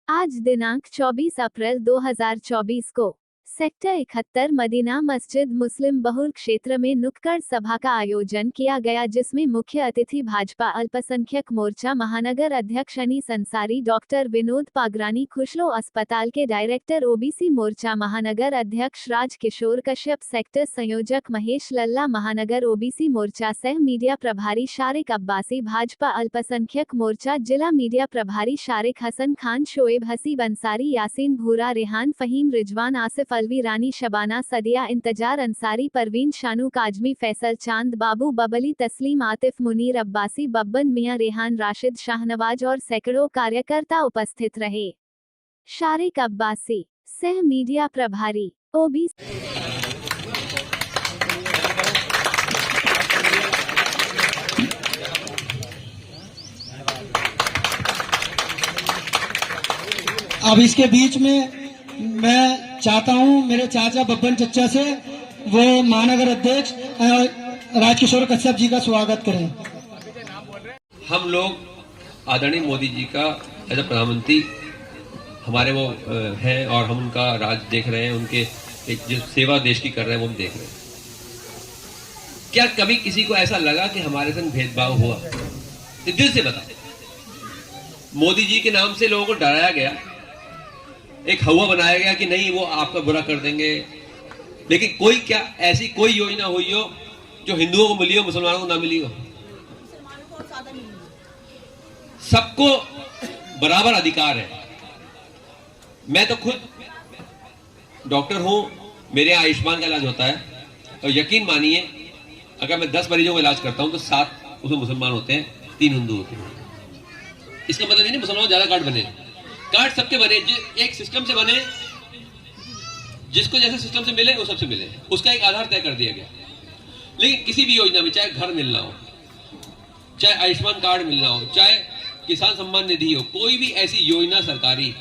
आज दिनांक 24 अप्रैल 2024 को सेक्टर 71 मदीना मस्जिद मुस्लिम बहुल क्षेत्र में नुक्कड़ सभा का आयोजन किया गया, जिसमें मुख्य अतिथि भाजपा अल्पसंख्यक मोर्चा महानगर अध्यक्ष अनीस अंसारी, डॉक्टर विनोद पागरानी, खुशलो अस्पताल के डायरेक्टर, ओबीसी मोर्चा महानगर अध्यक्ष राज किशोर कश्यप, सेक्टर संयोजक महेश लल्ला, महानगर ओबीसी मोर्चा सह मीडिया प्रभारी शारिक अब्बासी, भाजपा अल्पसंख्यक मोर्चा जिला मीडिया प्रभारी शारिक हसन खान, शोएब हसीब अंसारी, यासीन भूरा, रेहान फहीम, रिजवान आसिफ अलवी, रानी शबाना सदिया, इंतजार अंसारी, परवीन शानू, काजमी, फैसल चांद, बाबू बबली, तस्लीम, आतिफ, मुनीर अब्बासी, बब्बन मियां, रेहान, राशिद, शाहनवाज और सैकड़ों कार्यकर्ता उपस्थित रहे। शारिक अब्बासी, सह मीडिया प्रभारी, ओबीसी। अब इसके बीच में मैं चाहता हूं मेरे चाचा बब्बन चच्चा से वो महानगर अध्यक्ष राजकिशोर कश्यप जी का स्वागत करें। हम लोग आदरणीय मोदी जी का एज अ प्रधानमंत्री हमारे वो हैं और हम उनका राज देख रहे हैं, उनके एक जो सेवा देश की कर रहे हैं वो हम देख रहे हैं। क्या कभी किसी को ऐसा लगा कि हमारे संग भेदभाव हुआ? तो दिल से बताओ। मोदी जी के नाम से लोगों को डराया गया, एक हवा बनाया गया कि नहीं वो आपका बुरा कर देंगे, लेकिन कोई क्या ऐसी कोई योजना हुई हो जो हिंदुओं को मिली हो, मुसलमानों को ना मिली हो? सबको बराबर अधिकार है। मैं तो खुद डॉक्टर हूं, मेरे यहाँ आयुष्मान का इलाज होता है और यकीन मानिए अगर मैं 10 मरीजों का इलाज करता हूं तो 7 उसमें मुसलमान होते हैं, 3 हिंदू होते हैं। इसका मतलब ये नहीं मुसलमानों ज्यादा कार्ड बने, कार्ड सबके बने, एक सिस्टम से बने, जिसको जैसे सिस्टम से मिले वो सबसे मिले, उसका एक आधार तय कर दिया गया। लेकिन किसी भी योजना में चाहे घर मिलना हो, चाहे आयुष्मान कार्ड मिलना हो, चाहे किसान सम्मान निधि हो, कोई भी ऐसी योजना सरकारी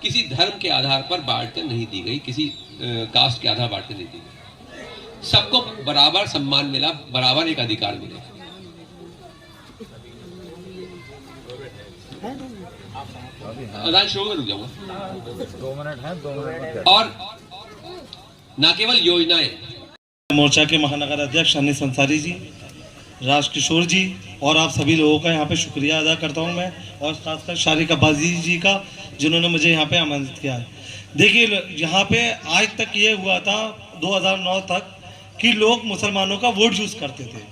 किसी धर्म के आधार पर बांट कर नहीं दी गई, किसी कास्ट के आधार बांट कर नहीं दी गई। सबको बराबर सम्मान मिला, बराबर एक अधिकार मिले। अदान शुरू में रुक जाऊंगा। 2 मिनट है। और न केवल योजनाएं, मोर्चा के महानगर अध्यक्ष अनीस अंसारी जी, राज किशोर जी और आप सभी लोगों का यहाँ पे शुक्रिया अदा करता हूँ मैं, और खासकर शारिक अब्बासी जी का जिन्होंने मुझे यहाँ पे आमंत्रित किया है। देखिए यहाँ पे आज तक ये हुआ था 2009 तक कि लोग मुसलमानों का वोट यूज करते थे।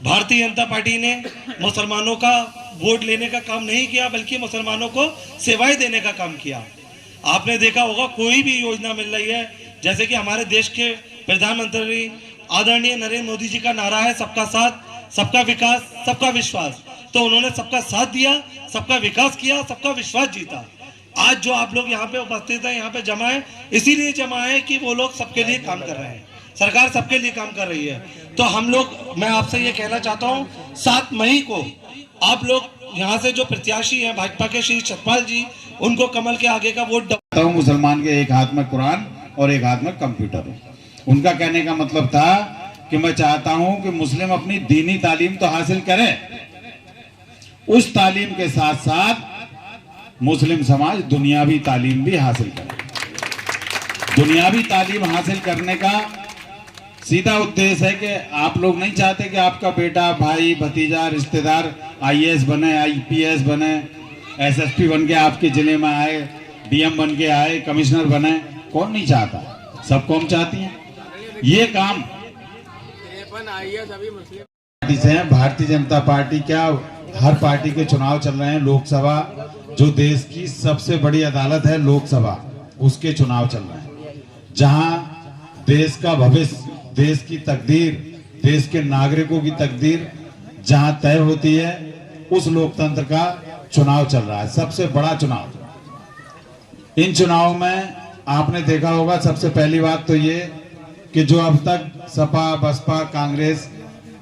भारतीय जनता पार्टी ने मुसलमानों का वोट लेने का काम नहीं किया, बल्कि मुसलमानों को सेवाएं देने का काम किया। आपने देखा होगा कोई भी योजना मिल रही है, जैसे कि हमारे देश के प्रधानमंत्री आदरणीय नरेंद्र मोदी जी का नारा है सबका साथ, सबका विकास, सबका विश्वास। तो उन्होंने सबका साथ दिया, सबका विकास किया, सबका विश्वास जीता। आज जो आप लोग यहाँ पे उपस्थित हैं, यहाँ पे जमा है, इसीलिए जमा है कि वो लोग सबके लिए काम कर रहे हैं, सरकार सबके लिए काम कर रही है। तो हम लोग, मैं आपसे ये कहना चाहता हूँ 7 मई को आप लोग यहाँ से जो प्रत्याशी हैं भाजपा के श्री सतपाल जी, उनको कमल के आगे का वोट दबाता हूँ। मुसलमान के एक हाथ में कुरान और एक हाथ में कंप्यूटर है। उनका कहने का मतलब था कि मैं चाहता हूं कि मुस्लिम अपनी दीनी तालीम तो हासिल करें, उस तालीम के साथ साथ मुस्लिम समाज दुनियावी तालीम भी हासिल करे। दुनियावी तालीम हासिल करने का सीधा उद्देश्य है कि आप लोग नहीं चाहते कि आपका बेटा, भाई, भतीजा, रिश्तेदार IAS बने, IPS बने, SSP बन के आपके जिले में आए, DM बन के आए, कमिश्नर बने। कौन नहीं चाहता? सब कौम चाहती है। ये काम पार्टी से है। भारतीय जनता पार्टी क्या, हर पार्टी के चुनाव चल रहे हैं। लोकसभा, जो देश की सबसे बड़ी अदालत है लोकसभा, उसके चुनाव चल रहे हैं, जहां देश का भविष्य, देश की तकदीर, देश के नागरिकों की तकदीर जहां तय होती है, उस लोकतंत्र का चुनाव चल रहा है, सबसे बड़ा चुनाव। इन चुनाव में आपने देखा होगा, सबसे पहली बात तो ये कि जो अब तक सपा, बसपा, कांग्रेस,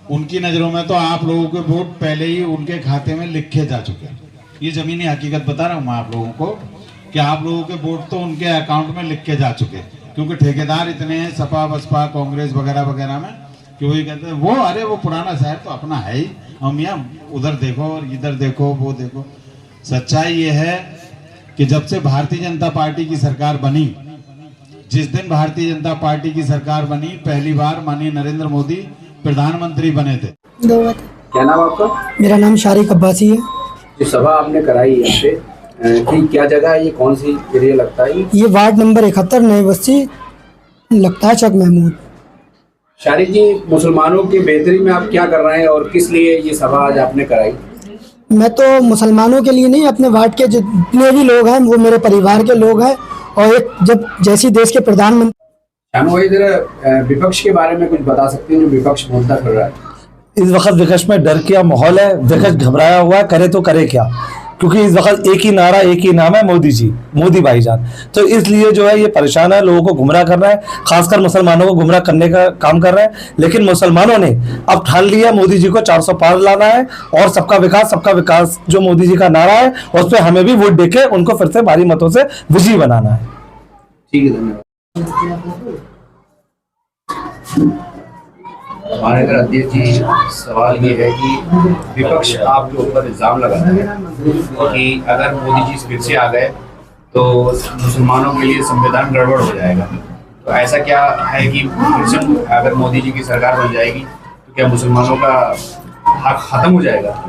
उनकी नजरों में तो आप लोगों के वोट पहले ही उनके खाते में लिखे जा चुके हैं। ये जमीनी हकीकत बता रहा हूं मैं आप लोगों को कि आप लोगों के वोट तो उनके अकाउंट में लिख के जा चुके हैं, क्योंकि ठेकेदार इतने हैं सपा, बसपा, कांग्रेस वगैरह वगैरह में कि वही कहते हैं वो, अरे वो पुराना शहर तो अपना है ही, हम यहाँ उधर देखो और इधर देखो, वो देखो। सच्चाई ये है कि जब से भारतीय जनता पार्टी की सरकार बनी, जिस दिन भारतीय जनता पार्टी की सरकार बनी, पहली बार माननीय नरेंद्र मोदी प्रधानमंत्री बने थे। क्या नाम आपका? मेरा नाम शारिक अब्बासी है। जो सभा आपने कराई यहाँ पे कि क्या जगह है, ये कौन सी एरिया लगता है? ये वार्ड नंबर 71 नई बस्ती लगता है, चक महमूद। शारिक जी, मुसलमानों की बेहतरी में आप क्या कर रहे हैं और किस लिए ये सभा आज आपने कराई? मैं तो मुसलमानों के लिए नहीं, अपने वार्ड के जितने भी लोग हैं वो मेरे परिवार के लोग हैं, और एक जब जैसी देश के प्रधानमंत्री। शानू भाई, जरा विपक्ष के बारे में कुछ बता सकते हैं जो विपक्ष मुद्दा कर रहा है? इस वक्त विपक्ष में डर का माहौल है, विपक्ष घबराया हुआ है, करे तो करे क्या, क्योंकि इस वक्त एक ही नारा, एक ही नाम है, मोदी जी, मोदी भाईजान। तो इसलिए जो है ये परेशान है, लोगों को गुमराह कर रहा है, खासकर मुसलमानों को गुमराह करने का काम कर रहा है। लेकिन मुसलमानों ने अब ठान लिया मोदी जी को 400 पार लाना है, और सबका विकास जो मोदी जी का नारा है उस पर हमें भी वोट देके उनको फिर से भारी मतों से विजयी बनाना है। ठीक है, धन्यवाद। हमारे अगर अध्यक्ष जी, सवाल ये है कि विपक्ष आपके ऊपर इल्जाम लगाता है कि अगर मोदी जी फिर से आ गए तो मुसलमानों के लिए संविधान गड़बड़ हो जाएगा। तो ऐसा क्या है कि फिर से अगर मोदी जी की सरकार बन जाएगी तो क्या मुसलमानों का हक खत्म हो जाएगा?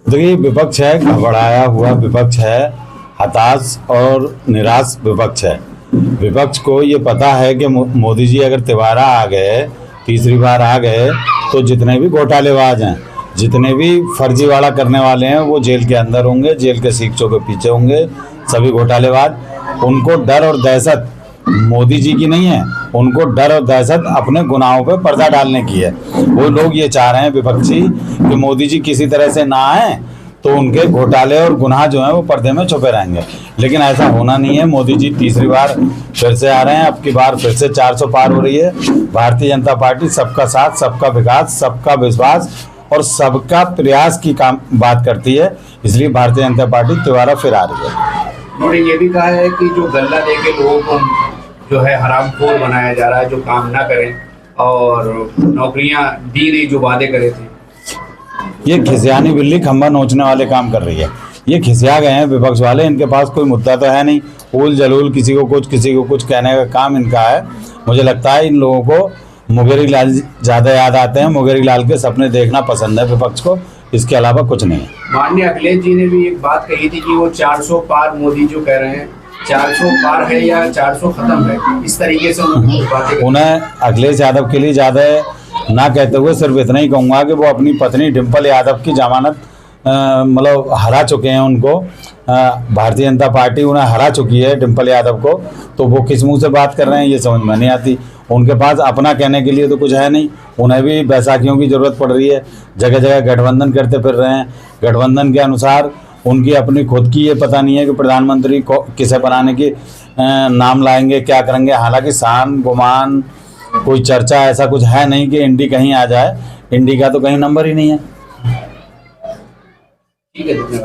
देखिए, विपक्ष है, घबराया हुआ विपक्ष है, हताश और निराश विपक्ष है। विपक्ष को ये पता है कि मोदी जी अगर तिबारा आ गए, तीसरी बार आ गए, तो जितने भी घोटालेबाज हैं, जितने भी फर्जीवाड़ा करने वाले हैं, वो जेल के अंदर होंगे, जेल के सीखचों के पीछे होंगे, सभी घोटालेबाज। उनको डर और दहशत मोदी जी की नहीं है, उनको डर और दहशत अपने गुनाहों पे पर्दा डालने की है। वो लोग ये चाह रहे हैं विपक्षी कि मोदी जी किसी तरह से ना आए तो उनके घोटाले और गुनाह जो हैं वो पर्दे में छुपे रहेंगे। लेकिन ऐसा होना नहीं है। मोदी जी तीसरी बार फिर से आ रहे हैं, अब की बार फिर से 400 पार हो रही है। भारतीय जनता पार्टी सबका साथ, सबका विकास, सबका विश्वास और सबका प्रयास की बात करती है, इसलिए भारतीय जनता पार्टी दोबारा फिर आ रही है। उन्होंने ये भी कहा है कि जो गल्ला दे के लोगों को जो है हरामखोर बनाया जा रहा है, जो काम ना करें और नौकरियां दी नहीं जो वादे करे थे। ये खिसियानी बिल्ली खंबा नोचने वाले काम कर रही है। ये खिसिया गए हैं विपक्ष वाले, इनके पास कोई मुद्दा तो है नहीं। उल जलूल किसी को कुछ कहने का काम इनका है। मुझे लगता है इन लोगों को मुंगेरी लाल ज़्यादा याद आते हैं। मुंगेरी लाल के सपने देखना पसंद है विपक्ष को, इसके अलावा कुछ नहीं है। माननीय अखिलेश जी ने भी एक बात कही थी कि वो 400 पार मोदी जो कह रहे हैं, 400 पार है या 400 खत्म है, इस तरीके से उन्हें अखिलेश यादव के लिए ज़्यादा ना कहते हुए सिर्फ इतना ही कहूँगा कि वो अपनी पत्नी डिम्पल यादव की जमानत मतलब हरा चुके हैं। उनको भारतीय जनता पार्टी उन्हें हरा चुकी है डिम्पल यादव को, तो वो किस मुंह से बात कर रहे हैं ये समझ में नहीं आती। उनके पास अपना कहने के लिए तो कुछ है नहीं। उन्हें भी बैसाखियों की ज़रूरत पड़ रही है, जगह जगह गठबंधन करते फिर रहे हैं। गठबंधन के अनुसार उनकी अपनी खुद की ये पता नहीं है कि प्रधानमंत्री को किसे बनाने की नाम लाएंगे, क्या करेंगे। हालांकि शान गुमान कोई चर्चा ऐसा कुछ है नहीं कि इंडी कहीं आ जाए। इंडी का तो कहीं नंबर ही नहीं है। ठीक है।